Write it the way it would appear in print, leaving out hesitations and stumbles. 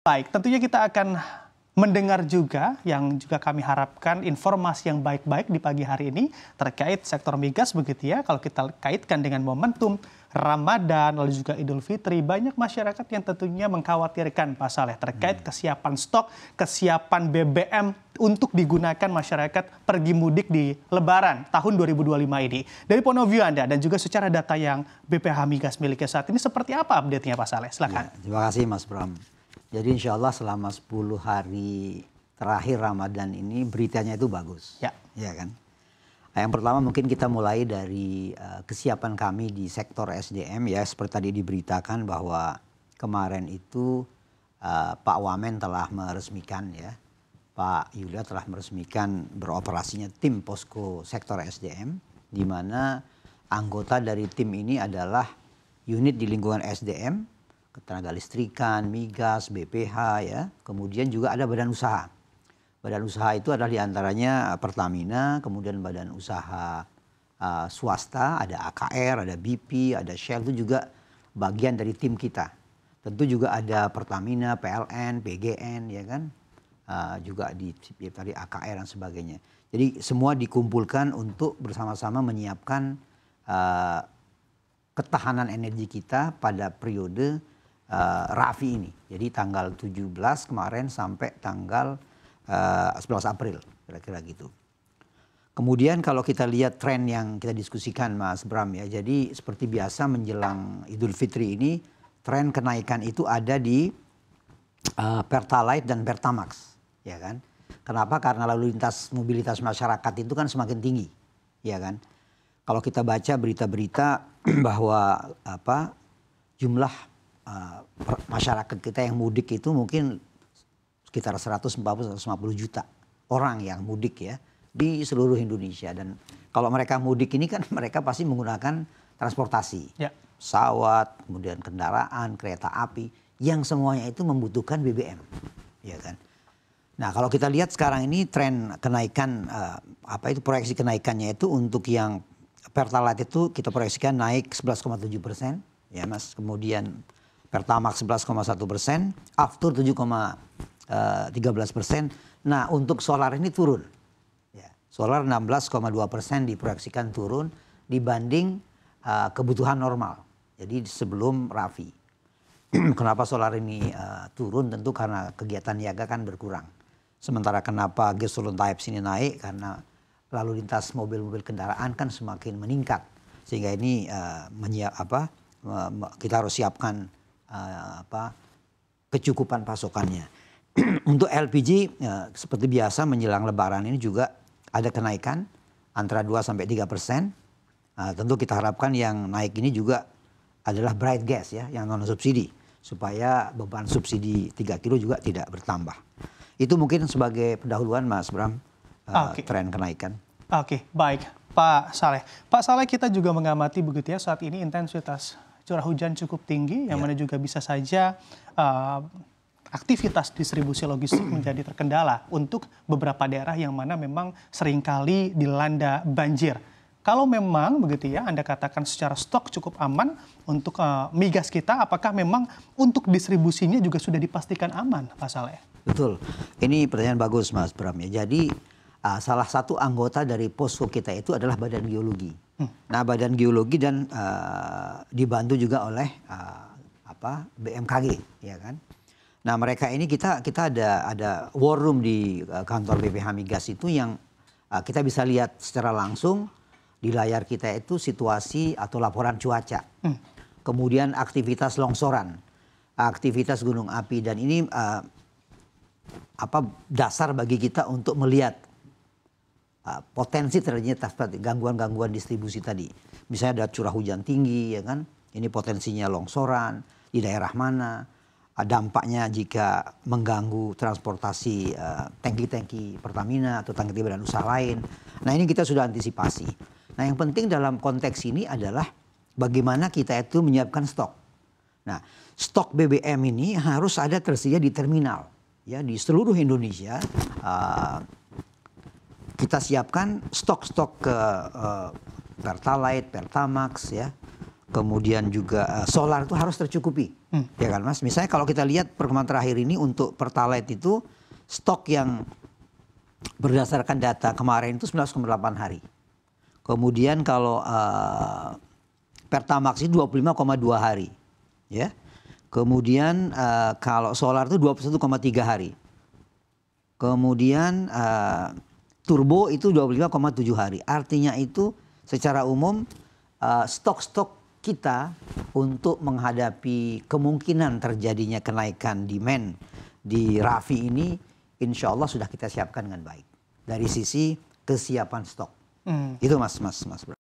Baik, tentunya kita akan mendengar juga yang juga kami harapkan informasi yang baik-baik di pagi hari ini terkait sektor migas begitu ya. Kalau kita kaitkan dengan momentum Ramadan lalu juga Idul Fitri, banyak masyarakat yang tentunya mengkhawatirkan Pak Saleh terkait kesiapan stok, kesiapan BBM untuk digunakan masyarakat pergi mudik di Lebaran tahun 2025 ini. Dari point of view Anda dan juga secara data yang BPH Migas miliki saat ini seperti apa update-nya Pak Saleh? Silakan. Ya, terima kasih Mas Bram. Jadi insya Allah selama 10 hari terakhir Ramadan ini beritanya itu bagus. Ya kan? Yang pertama mungkin kita mulai dari kesiapan kami di sektor SDM ya. Seperti tadi diberitakan bahwa kemarin itu Pak Wamen telah meresmikan ya. Pak Yulia telah meresmikan beroperasinya tim posko sektor SDM. Di mana anggota dari tim ini adalah unit di lingkungan SDM. Ketenaga listrikan, migas, BPH ya. Kemudian juga ada badan usaha. Badan usaha itu adalah diantaranya Pertamina, kemudian badan usaha swasta, ada AKR, ada BP, ada Shell itu juga bagian dari tim kita. Tentu juga ada Pertamina, PLN, PGN ya kan. Juga di tadi AKR dan sebagainya. Jadi semua dikumpulkan untuk bersama-sama menyiapkan ketahanan energi kita pada periode Rafi ini. Jadi tanggal 17 kemarin sampai tanggal 11 April kira-kira gitu. Kemudian kalau kita lihat tren yang kita diskusikan Mas Bram ya. Jadi seperti biasa menjelang Idul Fitri ini tren kenaikan itu ada di Pertalite dan Pertamax ya kan. Kenapa? Karena lalu lintas mobilitas masyarakat itu kan semakin tinggi ya kan. Kalau kita baca berita-berita bahwa jumlah masyarakat kita yang mudik itu mungkin sekitar 140-150 juta orang yang mudik ya di seluruh Indonesia. Dan kalau mereka mudik ini kan mereka pasti menggunakan transportasi, pesawat, kemudian kendaraan, kereta api yang semuanya itu membutuhkan BBM, ya kan. Nah kalau kita lihat sekarang ini tren kenaikan proyeksi kenaikannya itu untuk yang Pertalite itu kita proyeksikan naik 11,7% ya Mas, kemudian Pertamax 11,1%, Aftur 7,13%. Nah untuk solar ini turun. Ya, solar 16,2% diproyeksikan turun dibanding kebutuhan normal. Jadi sebelum Rafi. Kenapa solar ini turun? Tentu karena kegiatan niaga kan berkurang. Sementara kenapa gasoline types ini naik? Karena lalu lintas mobil-mobil kendaraan kan semakin meningkat. Sehingga ini kita harus siapkan kecukupan pasokannya. Untuk LPG seperti biasa menjelang Lebaran ini juga ada kenaikan antara 2-3%. Tentu kita harapkan yang naik ini juga adalah bright gas ya, yang non subsidi supaya beban subsidi 3 kilo juga tidak bertambah. Itu mungkin sebagai pendahuluan Mas Bram tren kenaikan. Oke, baik Pak Saleh. Pak Saleh, kita juga mengamati begitu ya saat ini intensitas curah hujan cukup tinggi, yang mana juga bisa saja aktivitas distribusi logistik menjadi terkendala untuk beberapa daerah yang mana memang seringkali dilanda banjir. Kalau memang begitu ya, Anda katakan secara stok cukup aman untuk migas kita, apakah memang untuk distribusinya juga sudah dipastikan aman, Pak Saleh? Betul, ini pertanyaan bagus Mas Bram ya. Jadi salah satu anggota dari posko kita itu adalah Badan Geologi. Nah Badan Geologi dan dibantu juga oleh BMKG ya kan. Nah mereka ini kita ada war room di kantor BPH Migas itu yang kita bisa lihat secara langsung di layar kita itu situasi atau laporan cuaca. Kemudian aktivitas longsoran, aktivitas gunung api, dan ini dasar bagi kita untuk melihat potensi terjadinya gangguan-gangguan distribusi tadi. Misalnya ada curah hujan tinggi ya kan. Ini potensinya longsoran di daerah mana. Dampaknya jika mengganggu transportasi tangki-tangki Pertamina atau tangki badan usaha lain. Nah ini kita sudah antisipasi. Nah yang penting dalam konteks ini adalah bagaimana kita itu menyiapkan stok. Nah stok BBM ini harus ada tersedia di terminal. Ya di seluruh Indonesia. Kita siapkan stok-stok ke Pertalite, Pertamax ya. kemudian juga solar itu harus tercukupi, ya kan Mas? Misalnya kalau kita lihat perkembangan terakhir ini untuk Pertalite itu stok yang berdasarkan data kemarin itu 19,8 hari. Kemudian kalau Pertamax itu 25,2 hari, ya. Kemudian kalau solar itu 21,3 hari. Kemudian turbo itu 25,7 hari. Artinya itu secara umum stok-stok kita untuk menghadapi kemungkinan terjadinya kenaikan demand di Rafi ini, insya Allah sudah kita siapkan dengan baik dari sisi kesiapan stok. Itu Mas Bro.